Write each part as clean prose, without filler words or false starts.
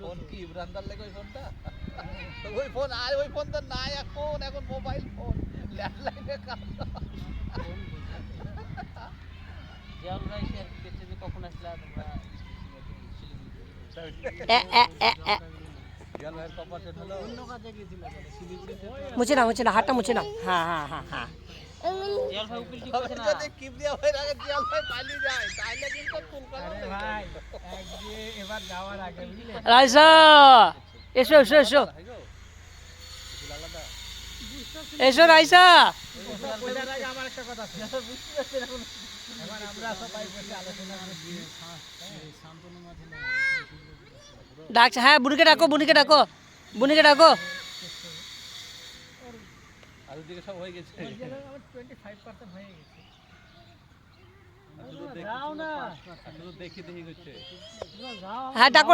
Phone কি ব্রান্দার লাগে ওই ফোনটা? ওই ফোন আর ওই ফোন তো নাই এখন, এখন মোবাইল ফোন ল্যান্ডলাইনে কাজ। জিয়াউল ভাই শেয়ার করতে যে কখন আসলা তোমরা জিয়াউল ভাইয়ের কপারশন হলো অন্য কাজে গিয়েছিল শিলিগুড়িতে। মুছে না হ্যাঁ জিয়াউল ভাই উকিল ঠিক আছে না? যদি কিপ দিয়া হয়ে আগে জিয়াউল ভাই পালিয়ে যায় তাহলে কিন্তু ফুল করা আরে ভাই একদিন এবার যাওয়ার আগে বুঝলে রাইসা এসো এসো রাইসা ওইটার আগে আমার একটা কথা আছে। এবার আমরা সবাই বসে আলোচনা করছি শান্তনু মাঝে না ডাকছে, হ্যাঁ বুনিকে ডাকো আর ওদিকে সব হয়ে গেছে। আমার 25% হয়ে গেছে। যাও না শুধু দেখি করছে। হ্যাঁ ডাকো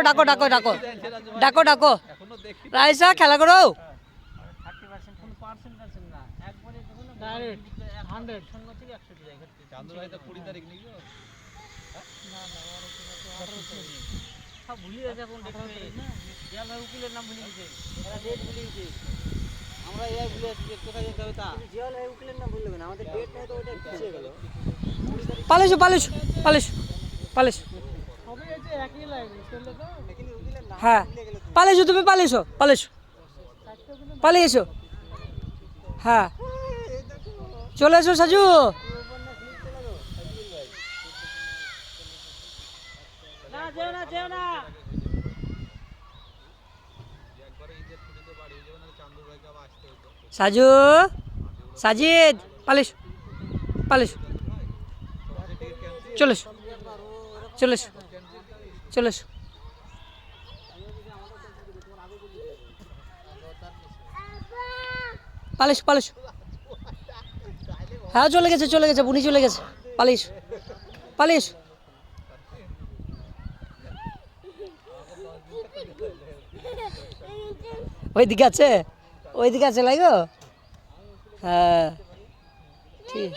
এখনো দেখি রাইসা খেলা করো। 30% কোন পার্সেন্ট আছে না, একবারে যখন ডাইরেক্ট 100 শূন্য থেকে 100 যায় ঘুরতে। চান্দু ভাই তো 20 তারিখ নিয়ে গেল। সব ভুলে গেছে এখন দেখবে জিয়াউল ভাই উকিলের নাম ভুলে গেছে, এরা ডেট ভুলে গেছে। আমরা এই ভুলে আছি যে কোথায় যেতে হবে তা। জিয়াউল ভাই উকিলের নাম ভুলে গেল, আমাদের ডেট নাই তো ওটা পিছিয়ে গেল। পালিস সবই এই যে একই লাগে চলে তো লেকিন উকিলের নাম হ্যাঁ তুমি পালিয়েছো হ্যাঁ চলে এসো সাজু। না যেও না একবারে ঈদের ছুটিতে বাড়ি যাবেন আর চান্দু ভাইকে আবার আসতে হতো। সাজিদ পালিস চলে এসো পালিস হ্যাঁ চলে গেছে বুনি চলে গেছে। পালিস ওইদিকে আছে লাগো হ্যাঁ ঠিক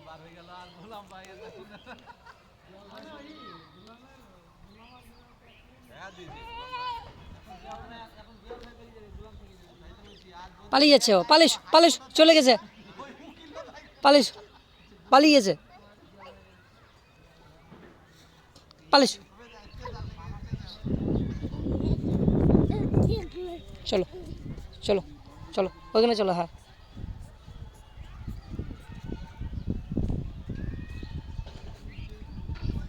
বার হয়ে গেল আর বললাম ভাই হ্যাঁ দিদি পালিয়ে যাচ্ছে ও পালিস চলে গেছে পালিয়ে গেছে চলো ওখানে চলো হ্যাঁ